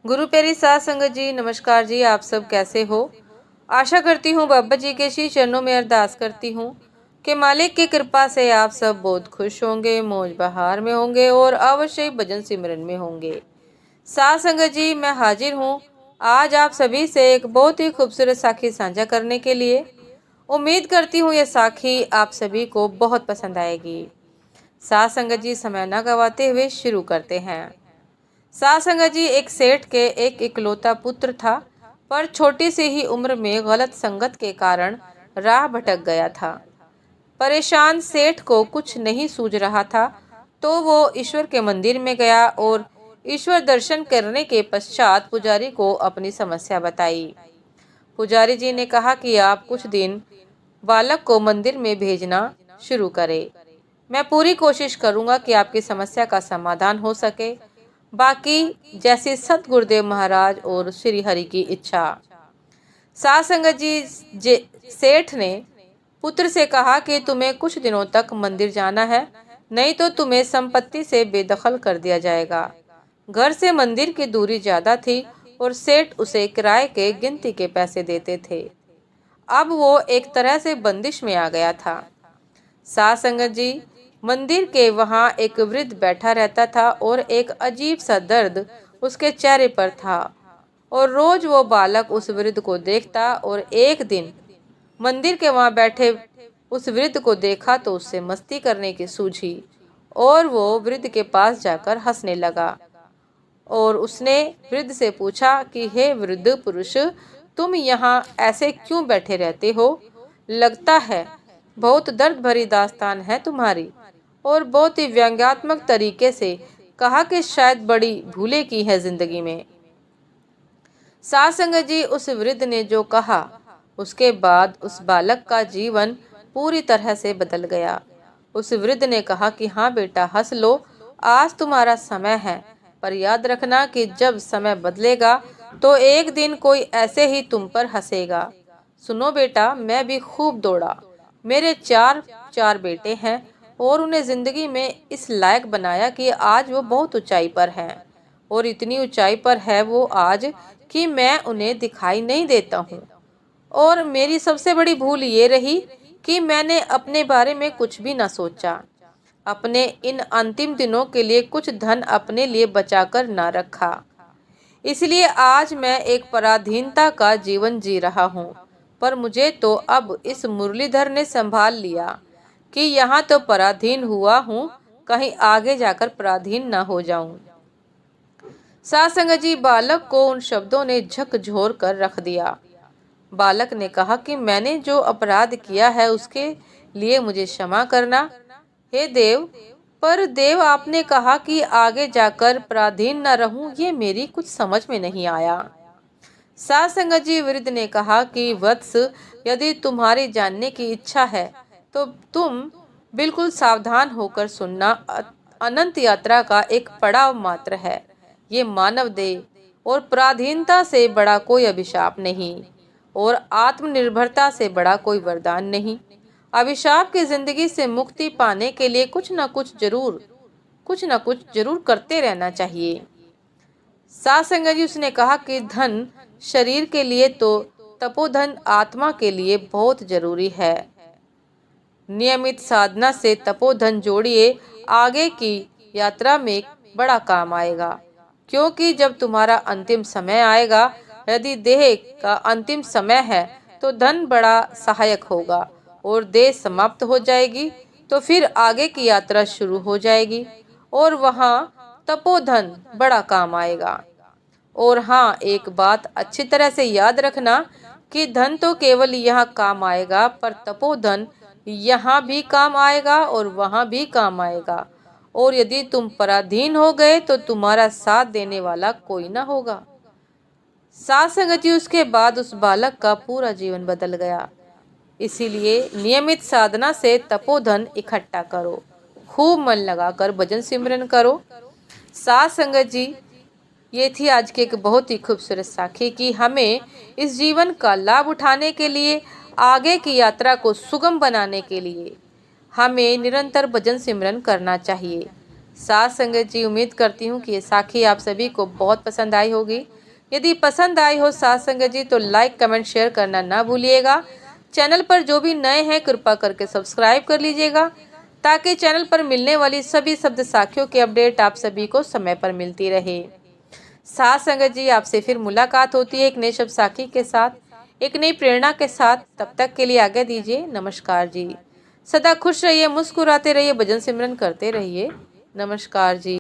गुरु प्यारी साध संगत जी, नमस्कार जी। आप सब कैसे हो? आशा करती हूँ बाबा जी के श्री चरणों में अरदास करती हूँ कि मालिक की कृपा से आप सब बहुत खुश होंगे, मौज बहार में होंगे और अवश्य भजन सिमरन में होंगे। साध संगत जी, मैं हाजिर हूँ आज आप सभी से एक बहुत ही खूबसूरत साखी साझा करने के लिए। उम्मीद करती हूँ ये साखी आप सभी को बहुत पसंद आएगी। साध संगत जी, समय न गवाते हुए शुरू करते हैं। साध संगत जी, एक सेठ के एक इकलौता पुत्र था, पर छोटी सी ही उम्र में गलत संगत के कारण राह भटक गया था। परेशान सेठ को कुछ नहीं सूझ रहा था, तो वो ईश्वर के मंदिर में गया और ईश्वर दर्शन करने के पश्चात पुजारी को अपनी समस्या बताई। पुजारी जी ने कहा कि आप कुछ दिन बालक को मंदिर में भेजना शुरू करें। मैं पूरी कोशिश करूंगा कि आपकी समस्या का समाधान हो सके, बाकी जैसे सत गुरुदेव महाराज और श्री हरि की इच्छा। साध संगत जी, सेठ ने पुत्र से कहा कि तुम्हें कुछ दिनों तक मंदिर जाना है, नहीं तो तुम्हें संपत्ति से बेदखल कर दिया जाएगा। घर से मंदिर की दूरी ज्यादा थी और सेठ उसे किराए के गिनती के पैसे देते थे। अब वो एक तरह से बंदिश में आ गया था। साध संगत जी, मंदिर के वहां एक वृद्ध बैठा रहता था और एक अजीब सा दर्द उसके चेहरे पर था, और रोज वो बालक उस वृद्ध को देखता और एक दिन मंदिर के वहां बैठे उस वृद्ध को देखा तो उससे मस्ती करने की सूझी और वो वृद्ध के पास जाकर हंसने लगा। और उसने वृद्ध से पूछा कि हे वृद्ध पुरुष, तुम यहाँ ऐसे क्यों बैठे रहते हो? लगता है बहुत दर्द भरी दास्तान है तुम्हारी। और बहुत ही व्यंग्यात्मक तरीके से कहा कि शायद बड़ी भूले की है जिंदगी में। साध संगत जी, उस वृद्ध ने जो कहा उसके बाद उस बालक का जीवन पूरी तरह से बदल गया। उस वृद्ध ने कहा कि हाँ बेटा, हंस लो, आज तुम्हारा समय है, पर याद रखना कि जब समय बदलेगा तो एक दिन कोई ऐसे ही तुम पर हंसेगा। सुनो बेटा, मैं भी खूब दौड़ा, मेरे चार बेटे हैं और उन्हें जिंदगी में इस लायक बनाया कि आज वो बहुत ऊंचाई पर हैं, और इतनी ऊंचाई पर है वो आज कि मैं उन्हें दिखाई नहीं देता हूँ। और मेरी सबसे बड़ी भूल ये रही कि मैंने अपने बारे में कुछ भी न सोचा, अपने इन अंतिम दिनों के लिए कुछ धन अपने लिए बचाकर न रखा। इसलिए आज मैं एक पराधीनता का जीवन जी रहा हूँ। पर मुझे तो अब इस मुरलीधर ने संभाल लिया कि यहाँ तो पराधीन हुआ हूँ, कहीं आगे जाकर पराधीन न हो जाऊं। साध संगत जी, बालक को उन शब्दों ने झकझोर कर रख दिया। बालक ने कहा कि मैंने जो अपराध किया है उसके लिए मुझे क्षमा करना। हे देव, पर देव आपने कहा कि आगे जाकर पराधीन न रहूं, ये मेरी कुछ समझ में नहीं आया। साध संगत जी, वृद्ध ने कहा कि वत्स, यदि तुम्हारी जानने की इच्छा है तो तुम बिल्कुल सावधान होकर सुनना। अनंत यात्रा का एक पड़ाव मात्र है। ये मानव देह और पराधीनता से बड़ा कोई अभिशाप नहीं, और आत्मनिर्भरता से बड़ा कोई वरदान नहीं। अभिशाप की जिंदगी से मुक्ति पाने के लिए कुछ न कुछ जरूर करते रहना चाहिए। साध संगत जी, उसने कहा कि धन शरीर के लिए तो तपोधन आत्मा के लिए बहुत जरूरी है। नियमित साधना से तपोधन जोड़िए, आगे की यात्रा में बड़ा काम आएगा। क्योंकि जब तुम्हारा अंतिम समय आएगा, यदि देह का अंतिम समय है तो धन बड़ा सहायक होगा, और देह समाप्त हो जाएगी तो फिर आगे की यात्रा शुरू हो जाएगी और वहाँ तपोधन बड़ा काम आएगा। और हाँ, एक बात अच्छी तरह से याद रखना कि धन तो केवल यहाँ काम आएगा, पर तपोधन यहाँ भी काम आएगा और वहाँ भी काम आएगा। और यदि तुम पराधीन हो गए तो तुम्हारा साथ देने वाला कोई ना होगा। साध संगत जी, उसके बाद उस बालक का पूरा जीवन बदल गया। इसीलिए नियमित साधना से तपोधन इकट्ठा करो, खूब मन लगाकर भजन सिमरन करो। साध संगत जी, ये थी आज की एक बहुत ही खूबसूरत साखी कि हमें इस जीवन का लाभ उठाने के लिए, आगे की यात्रा को सुगम बनाने के लिए हमें निरंतर भजन सिमरन करना चाहिए। साथ संगत जी, उम्मीद करती हूँ कि ये साखी आप सभी को बहुत पसंद आई होगी। यदि पसंद आई हो साथ संगत जी तो लाइक कमेंट शेयर करना ना भूलिएगा। चैनल पर जो भी नए हैं कृपा करके सब्सक्राइब कर लीजिएगा ताकि चैनल पर मिलने वाली सभी शब्द साखियों की अपडेट आप सभी को समय पर मिलती रहे। साथ संगत जी, आपसे फिर मुलाकात होती है एक नए शब्द साखी के साथ, एक नई प्रेरणा के साथ। तब तक के लिए आज्ञा दीजिए। नमस्कार जी। सदा खुश रहिए, मुस्कुराते रहिए, भजन सिमरन करते रहिए। नमस्कार जी।